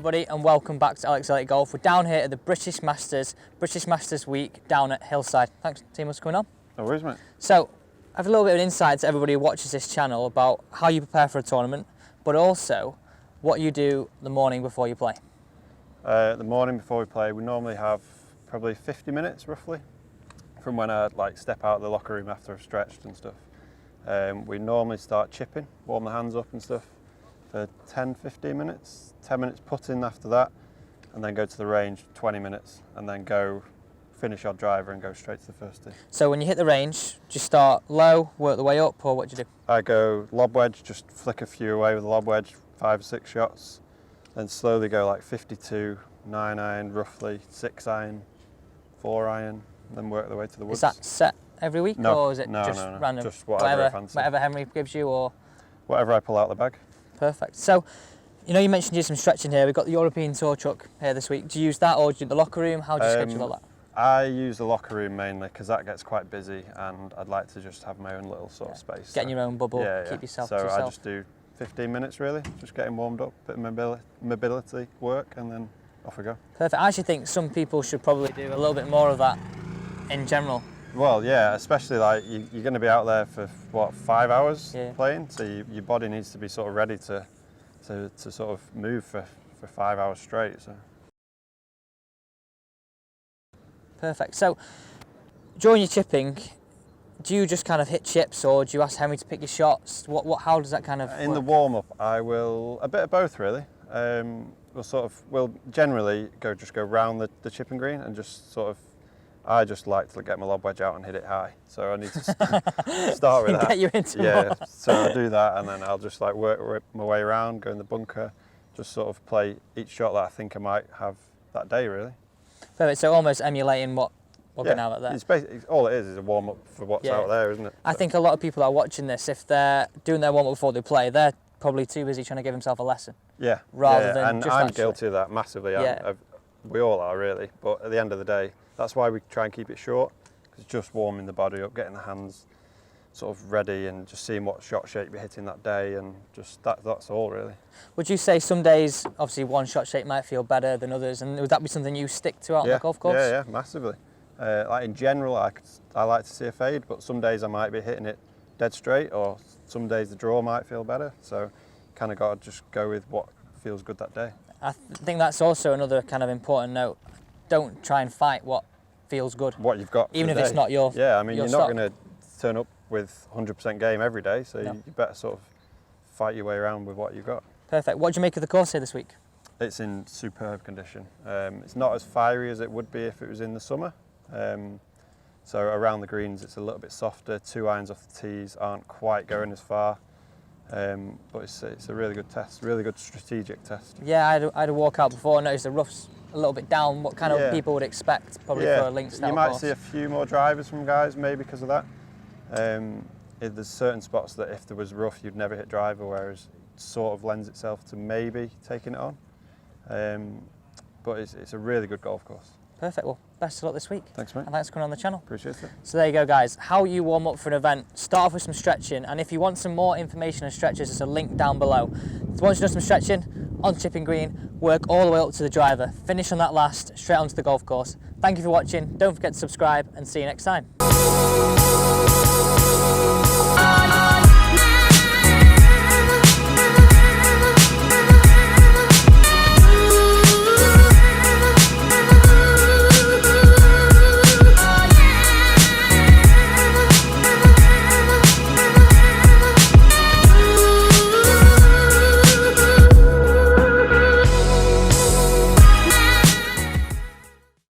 everybody, and welcome back to Alex Elliott Golf. We're down here at the British Masters Week down at Hillside. Thanks, team, what's coming on? No worries, mate. So, I have a little bit of an insight to everybody who watches this channel about how you prepare for a tournament, but also what you do the morning before you play. The morning before we play, we normally have probably 50 minutes, roughly, from when I step out of the locker room after I've stretched and stuff. We normally start chipping, warm the hands up and stuff for 10-15 minutes, 10 minutes putting after that, and then go to the range 20 minutes, and then go finish our driver and go straight to the first tee. So when you hit the range, do you start low, work the way up, or what do you do? I go lob wedge, just flick a few away with the lob wedge, 5 or 6 shots, then slowly go like 52, 9 iron roughly, 6 iron, 4 iron, and then work the way to the woods. Is that set every week, no, or is it no, just no. random? Just whatever I fancy. Whatever Henry gives you, or? Whatever I pull out the bag. Perfect. So, you know, you mentioned you did some stretching here. We've got the European Tour truck here this week. Do you use that, or do you do the locker room? How do you schedule all that? I use the locker room mainly because that gets quite busy, and I'd like to just have my own little sort of space. Get in your own bubble, keep yourself to yourself. So I just do 15 minutes really, just getting warmed up, bit of mobility work, and then off we go. Perfect. I actually think some people should probably do a little bit more of that in general. Well, yeah, especially like you're going to be out there for what, 5 hours playing, so your body needs to be sort of ready to sort of move for 5 hours straight. So. Perfect. So during your chipping, do you just kind of hit chips, or do you ask Henry to pick your shots? How does that kind of In work? the warm up, I will a bit of both really. We'll generally go round the chipping green and just sort of. I just like to get my lob wedge out and hit it high, so I need to start with that. Get you into more. So I'll do that, and then I'll just like work my way around, go in the bunker, just sort of play each shot that I think I might have that day, really. Perfect. So almost emulating what we're going to have out there. It's basically all it is a warm up for what's out there, isn't it? I think a lot of people that are watching this, if they're doing their warm up before they play, they're probably too busy trying to give themselves a lesson. Yeah. Rather than and just I'm guilty of that massively. We all are really, but at the end of the day, that's why we try and keep it short, because just warming the body up, getting the hands sort of ready, and just seeing what shot shape you're hitting that day, and just that's all really. Would you say some days, obviously one shot shape might feel better than others, and would that be something you stick to out on the golf course? Yeah, massively. Like in general, I like to see a fade, but some days I might be hitting it dead straight, or some days the draw might feel better, so kind of got to just go with what feels good that day. I think that's also another kind of important note. Don't try and fight what feels good. What you've got. Even if it's not your. Yeah, I mean, you're not going to turn up with 100% game every day, so you better sort of fight your way around with what you've got. Perfect. What do you make of the course here this week? It's in superb condition. It's not as fiery as it would be if it was in the summer. So around the greens, it's a little bit softer. 2 irons off the tees aren't quite going as far. But it's a really good test, really good strategic test. Yeah, I had a walk out before and noticed the rough's a little bit down. What kind of people would expect probably for a links style You might course? see a few more drivers from guys maybe because of that. There's certain spots that if there was rough you'd never hit driver, whereas it sort of lends itself to maybe taking it on. But it's a really good golf course. Perfect. Well, best of luck this week. Thanks, mate. And thanks for coming on the channel. Appreciate it. So there you go, guys. How you warm up for an event. Start off with some stretching, and if you want some more information on stretches, there's a link down below. Once you've done some stretching, on chipping green, work all the way up to the driver. Finish on that last, straight onto the golf course. Thank you for watching. Don't forget to subscribe, and see you next time.